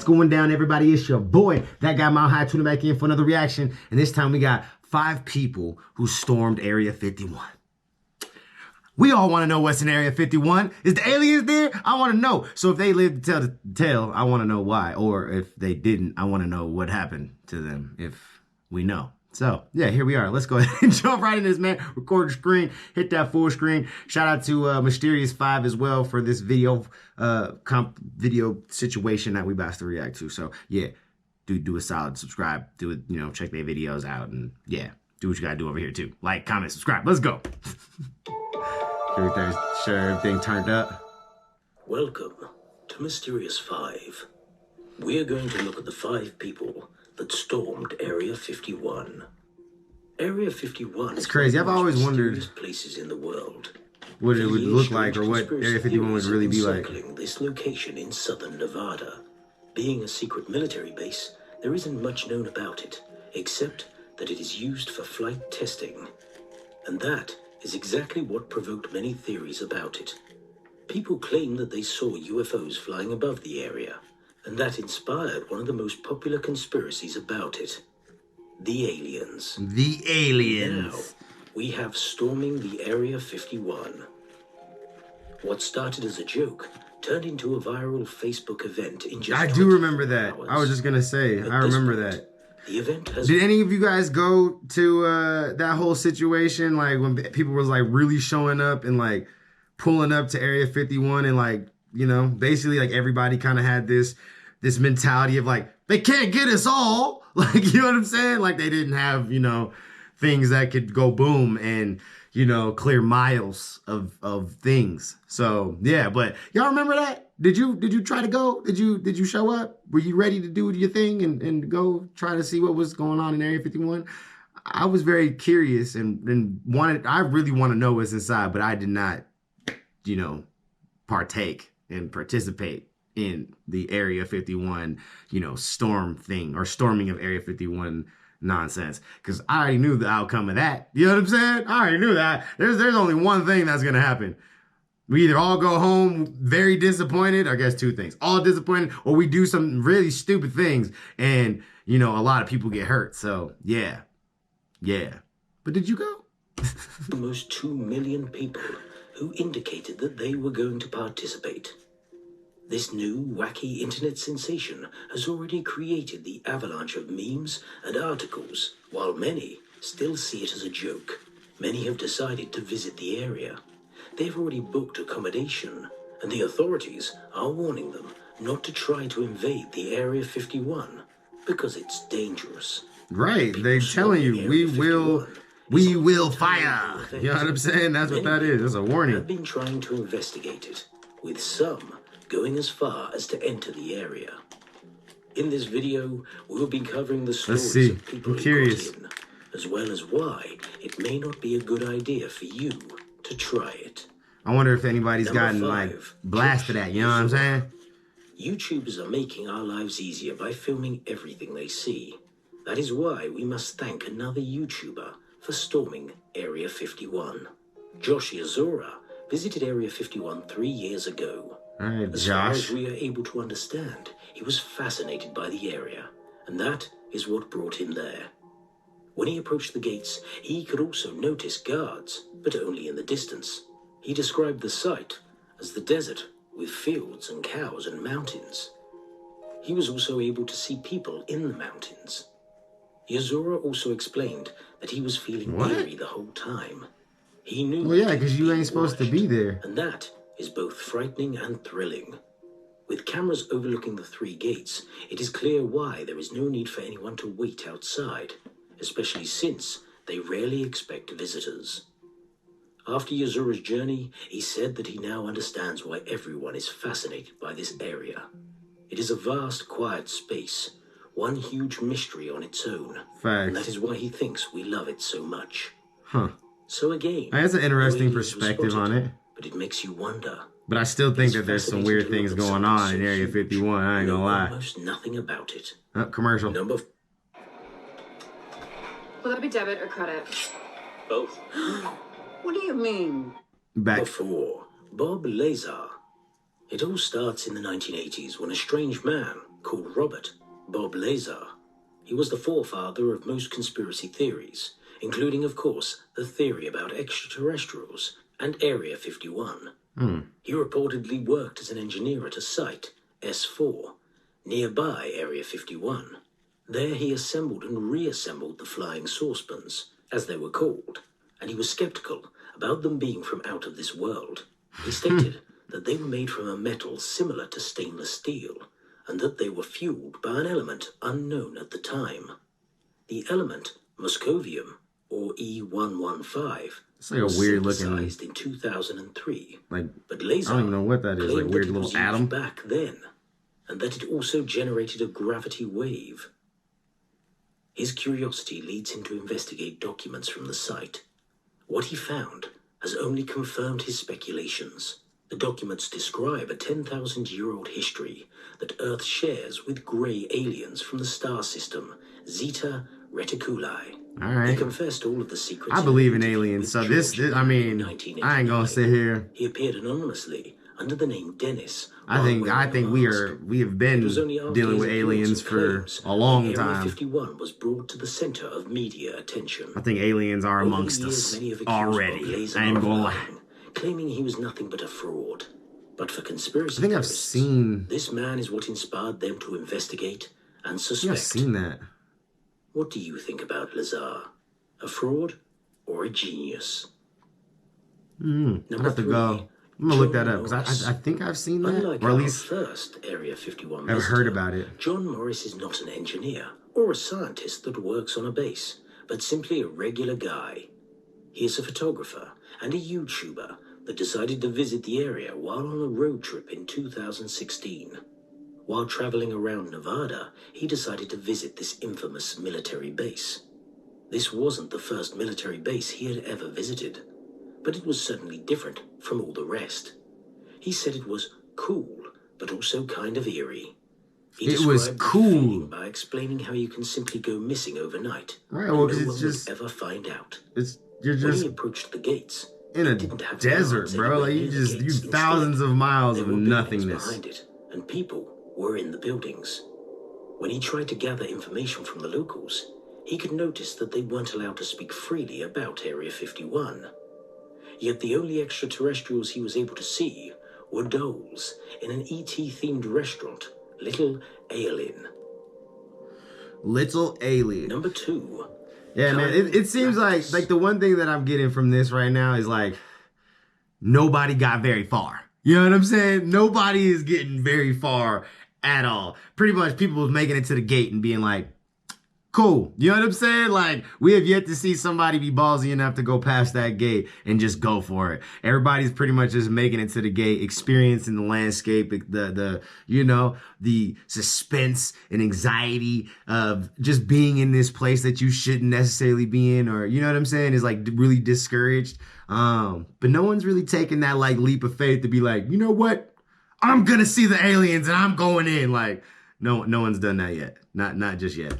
What's going down, everybody? It's your boy, That Guy Mile High, tuning back in for another reaction. And this time we got 5 people who stormed Area 51. We all want to know what's in Area 51. Is the aliens there? I want to know. So if they lived to tell the tale, I want to know why. Or if they didn't, I want to know what happened to them, if we know. So, yeah, here we are. Let's go ahead and jump right into this, man. Record the screen. Hit that full screen. Shout out to Mysterious5 as well for this video video situation that we about to react to. So, yeah, do a solid subscribe. Do it, check their videos out. And, yeah, do what you got to do over here, too. Like, comment, subscribe. Let's go. Sure everything turned up. Welcome to Mysterious5. We are going to look at the 5 people that stormed Area 51. Area 51 It's crazy. I've always wondered places in the world. What it would look like, or what Area 51 would really be like. This location in southern Nevada. Being a secret military base, there isn't much known about it, except that it is used for flight testing. And that is exactly what provoked many theories about it. People claim that they saw UFOs flying above the area, and that inspired one of the most popular conspiracies about it. The aliens. The aliens. Now, we have storming the Area 51. What started as a joke turned into a viral Facebook event in just I do remember that. hours. I was just gonna say, I remember that. The event has... Did any of you guys go to that whole situation, like when people was like really showing up and like pulling up to Area 51 and like, basically like everybody kind of had this mentality of like, they can't get us all. Like, you know what I'm saying? Like they didn't have, things that could go boom and, clear miles of things. So yeah, but y'all remember that? Did you try to go? Did you show up? Were you ready to do your thing and go try to see what was going on in Area 51? I was very curious and I really want to know what's inside, but I did not, partake and participate in the Area 51, storm thing or storming of Area 51 nonsense, because I already knew the outcome of that. You know what I'm saying? I already knew that. There's only one thing that's gonna happen. We either all go home very disappointed, I guess 2 things, all disappointed, or we do some really stupid things and, a lot of people get hurt. So yeah. But did you go? Almost 2 million people who indicated that they were going to participate. This new, wacky internet sensation has already created the avalanche of memes and articles, while many still see it as a joke. Many have decided to visit the area. They've already booked accommodation, and the authorities are warning them not to try to invade the Area 51 because it's dangerous. Right, they're telling you, we will fire. You know what I'm saying? That's what that is. It's a warning. I've been trying to investigate it, with some going as far as to enter the area. In this video, we'll be covering the stories of people who got in, as well as why it may not be a good idea for you to try it. I wonder if anybody's gotten like blasted at, you know what I'm saying? YouTubers are making our lives easier by filming everything they see. That is why we must thank another YouTuber for storming Area 51. Josh Azura visited Area 51 3 years ago. Alright, as far as we are able to understand, he was fascinated by the area, and that is what brought him there. When he approached the gates, he could also notice guards, but only in the distance. He described the site as the desert, with fields and cows and mountains. He was also able to see people in the mountains. Azura also explained that he was feeling eerie the whole time. He knew... Well, yeah, because you ain't supposed to be there. And that is both frightening and thrilling. With cameras overlooking the 3 gates, it is clear why there is no need for anyone to wait outside, especially since they rarely expect visitors. After Azura's journey, he said that he now understands why everyone is fascinated by this area. It is a vast, quiet space, one huge mystery on its own. Facts. And that is why he thinks we love it so much. Huh. So again, that's an interesting perspective on it. But it makes you wonder. But I still think that there's some weird things going on in Area 51. I ain't gonna lie. Almost nothing about it. Commercial. Will that be debit or credit? Both. What do you mean? Back. Before Bob Lazar. It all starts in the 1980s when a strange man called Robert Bob Lazar. He was the forefather of most conspiracy theories, including, of course, the theory about extraterrestrials and Area 51. He reportedly worked as an engineer at a site, S4, nearby Area 51. There he assembled and reassembled the flying saucepans, as they were called, and he was skeptical about them being from out of this world. He stated that they were made from a metal similar to stainless steel, and that they were fueled by an element unknown at the time. The element, moscovium, or E115, It's like a was weird looking, synthesized in 2003, like, but Lazar I don't even know what that is, like claimed weird that it little was atom. used back then, and that it also generated a gravity wave. His curiosity leads him to investigate documents from the site. What he found has only confirmed his speculations. The documents describe a 10,000-year-old history that Earth shares with grey aliens from the star system, Zeta Reticuli. All He right. confessed all of the secrets. I believe in interview aliens, with so George this I mean, in I ain't 1989. gonna sit here. He appeared anonymously under the name Dennis. I while think wearing a we mask. have been It was only after dealing his with appearance aliens and for claims a long that time. Area 51 was brought to the center of media attention. I think aliens are Over the amongst years, us many have accused already. Bob Lazar I ain't of gonna lie. lying, claiming he was nothing but a fraud. But for conspiracy I think I've theorists, seen. this man is what inspired them to investigate and I think suspect. I've seen that. What do you think about Lazar? A fraud or a genius? I'd Number have to 3. go. I'm gonna look that up John because I think I've seen that, Unlike or at our least first Area 51 I've heard visitor, about it. John Morris is not an engineer or a scientist that works on a base, but simply a regular guy. He is a photographer and a YouTuber that decided to visit the area while on a road trip in 2016. While traveling around Nevada, he decided to visit this infamous military base. This wasn't the first military base he had ever visited, but it was certainly different from all the rest. He said it was cool, but also kind of eerie. He It was described the cool. feeling by explaining how you can simply go missing overnight, Right, and well, no 'cause one it's just- would ever find out. you're When just he approached the gates, in a it didn't have desert, guards bro. anywhere Like you near the just gates. thousands Instead, of miles there of were buildings nothingness. behind it, and people were in the buildings. When he tried to gather information from the locals, he could notice that they weren't allowed to speak freely about Area 51. Yet the only extraterrestrials he was able to see were dolls in an ET-themed restaurant, Little Alien. Little alien. Number 2. Yeah, man. It seems like Rakitis. the one thing that I'm getting from this right now is like nobody got very far. You know what I'm saying? Nobody is getting very far at all. Pretty much people was making it to the gate and being like, cool. You know what I'm saying? Like, we have yet to see somebody be ballsy enough to go past that gate and just go for it. Everybody's pretty much just making it to the gate, experiencing the landscape, the suspense and anxiety of just being in this place that you shouldn't necessarily be in, or, you know what I'm saying, is like really discouraged. But no one's really taking that like leap of faith to be like, you know what? I'm gonna see the aliens and I'm going in. Like, no one's done that yet. Not just yet.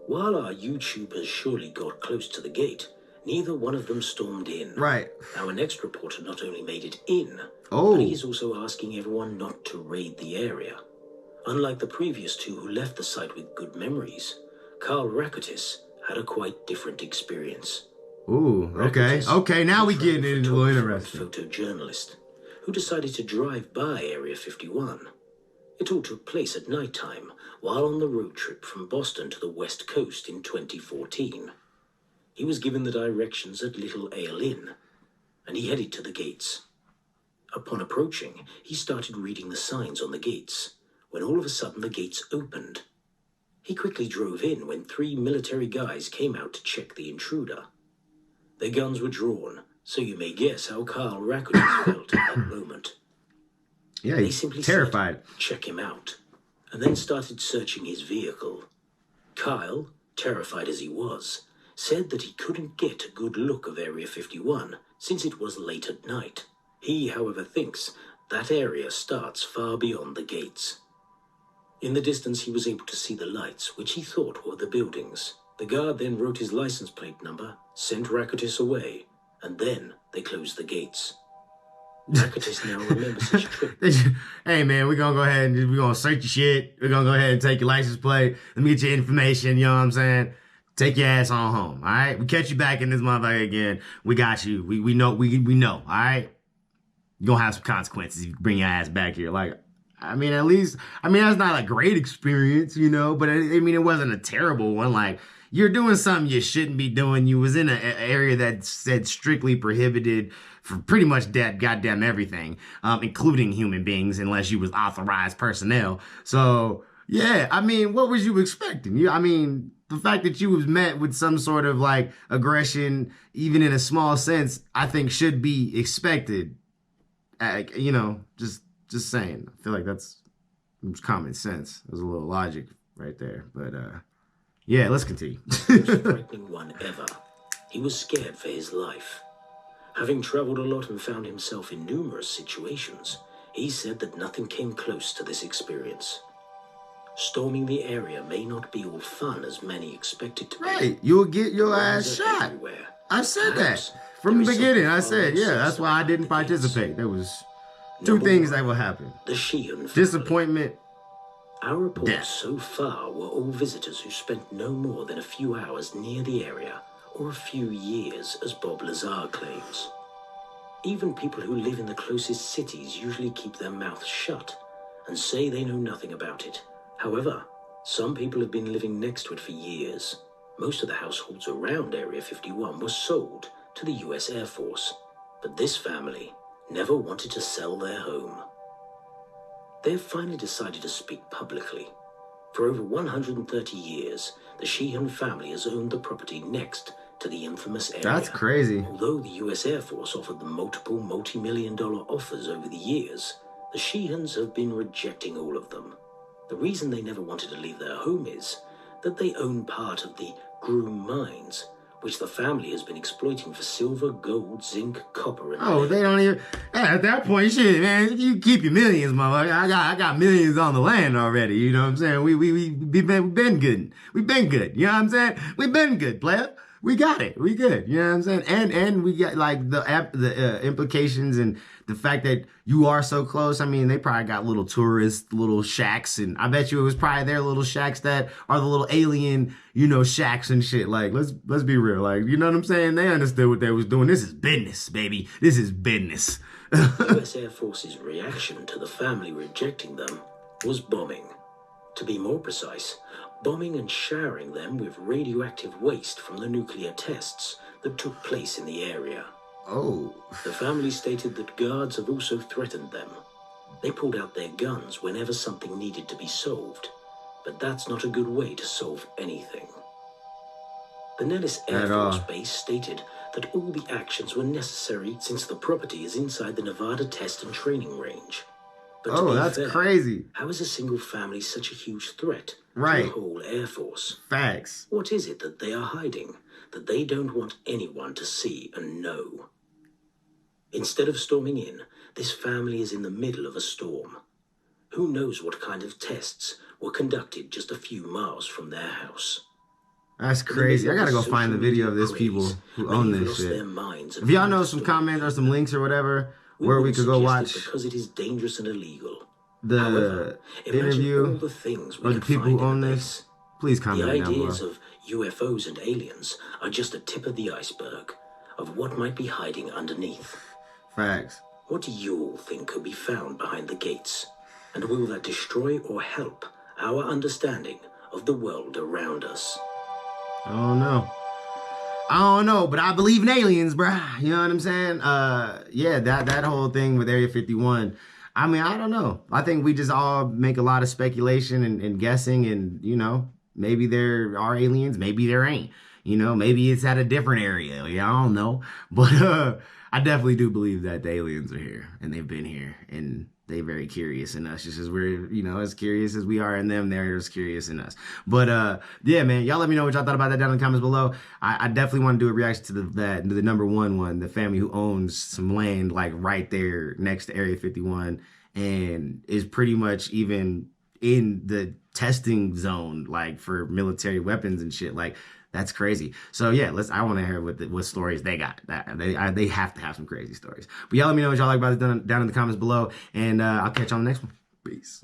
While our YouTubers surely got close to the gate, neither one of them stormed in. Right. Our next reporter not only made it in, Oh. but he's also asking everyone not to raid the area. Unlike the previous two who left the site with good memories, Karl Rakitis had a quite different experience. Ooh, okay. Rakitis Okay, now we was getting a into a little photographer and interesting. photojournalist who decided to drive by Area 51. It all took place at night time while on the road trip from Boston to the West Coast in 2014. He was given the directions at Little Ale Inn, and he headed to the gates. Upon approaching, he started reading the signs on the gates, when all of a sudden the gates opened. He quickly drove in when 3 military guys came out to check the intruder. Their guns were drawn, so you may guess how Karl Rakitis felt at that moment. Yeah, They he's simply terrified. said, check him out, and then started searching his vehicle. Kyle, terrified as he was, said that he couldn't get a good look of Area 51 since it was late at night. He, however, thinks that area starts far beyond the gates. In the distance, he was able to see the lights, which he thought were the buildings. The guard then wrote his license plate number, sent Rakitis away, and then they closed the gates. Rakitis now remembers his trip. Hey man, we're gonna go ahead and we're gonna search your shit. We're gonna go ahead and take your license plate. Let me get your information, you know what I'm saying? Take your ass on home, all right? We catch you back in this motherfucker again. We got you. We know, we know, all right? You're gonna have some consequences if you bring your ass back here. Like, I mean, at least, I mean, that's not a great experience, you know, but I mean, it wasn't a terrible one. Like, you're doing something you shouldn't be doing. You was in an area that said strictly prohibited for pretty much that goddamn everything, including human beings, unless you was authorized personnel. So, yeah, I mean, what was you expecting? I mean, the fact that you was met with some sort of like aggression, even in a small sense, I think should be expected. You know, just saying. I feel like that's common sense. There's a little logic right there. But yeah, let's continue. The most frightening one ever. He was scared for his life. Having traveled a lot and found himself in numerous situations, he said that nothing came close to this experience. Storming the area may not be all fun as many expect it to be. Right, you'll get your ass Runs are shot. everywhere. I said Perhaps that from the there is beginning. I something said, far yeah, that's why I more didn't sinister about the case. participate. There was two Number things one, that will happen: the Sheehan family. disappointment. Our reports Death. so far were all visitors who spent no more than a few hours near the area, or a few years, as Bob Lazar claims. Even people who live in the closest cities usually keep their mouths shut and say they know nothing about it. However, some people have been living next to it for years. Most of the households around Area 51 were sold to the US Air Force, but this family never wanted to sell their home. They have finally decided to speak publicly. For over 130 years, the Sheehan family has owned the property next to the infamous area. That's crazy. Although the US Air Force offered them multiple multi-million-dollar offers over the years, the Sheehans have been rejecting all of them. The reason they never wanted to leave their home is that they own part of the Groom mines, which the family has been exploiting for silver, gold, zinc, copper, and Oh, lead. they don't even. At that point, shit, man, you keep your millions, motherfucker. I got millions on the land already. You know what I'm saying? We've been good. We've been good. You know what I'm saying? We've been good, player. We got it. We good. You know what I'm saying? And we got like the implications and the fact that you are so close. I mean, they probably got little tourist, little shacks, and I bet you it was probably their little shacks that are the little alien, you know, shacks and shit. Like, let's be real. Like, you know what I'm saying? They understood what they was doing. This is business, baby. This is business. The US Air Force's reaction to the family rejecting them was bombing. To be more precise, bombing and showering them with radioactive waste from the nuclear tests that took place in the area. Oh, The family stated that guards have also threatened them. They pulled out their guns whenever something needed to be solved, but that's not a good way to solve anything. The Nellis Air At all. Force Base stated that all the actions were necessary since the property is inside the Nevada Test and Training Range. But to oh, be that's fair, crazy. how is a single family such a huge threat Right. to the whole Air Force? Facts. What is it that they are hiding, that they don't want anyone to see and know? Instead of storming in, this family is in the middle of a storm. Who knows what kind of tests were conducted just a few miles from their house? That's crazy. I gotta go find the video of this people who own this shit. If y'all know some comments or some links or whatever where we could go watch because it is dangerous and illegal. the However, imagine all interview the things we or the can people find who in own the this, base. please The comment down ideas below. of UFOs and aliens are just a tip of the iceberg of what might be hiding underneath. Facts. What do you all think could be found behind the gates? And will that destroy or help our understanding of the world around us? I don't know. I don't know, but I believe in aliens, bruh. You know what I'm saying? Yeah, that whole thing with Area 51. I mean, I don't know. I think we just all make a lot of speculation and guessing, and you know, maybe there are aliens, maybe there ain't. You know, maybe it's at a different area. Yeah, I don't know. But I definitely do believe that the aliens are here and they've been here and they're very curious in us, just as we're, you know, as curious as we are in them, they're as curious in us. But yeah, man, y'all let me know what y'all thought about that down in the comments below. I definitely want to do a reaction to the number one, the family who owns some land like right there next to Area 51 and is pretty much even in the testing zone, like for military weapons and shit. Like That's crazy. So yeah, I want to hear what stories they got. They have to have some crazy stories. But y'all let me know what y'all like about it down in the comments below, and I'll catch you on the next one. Peace.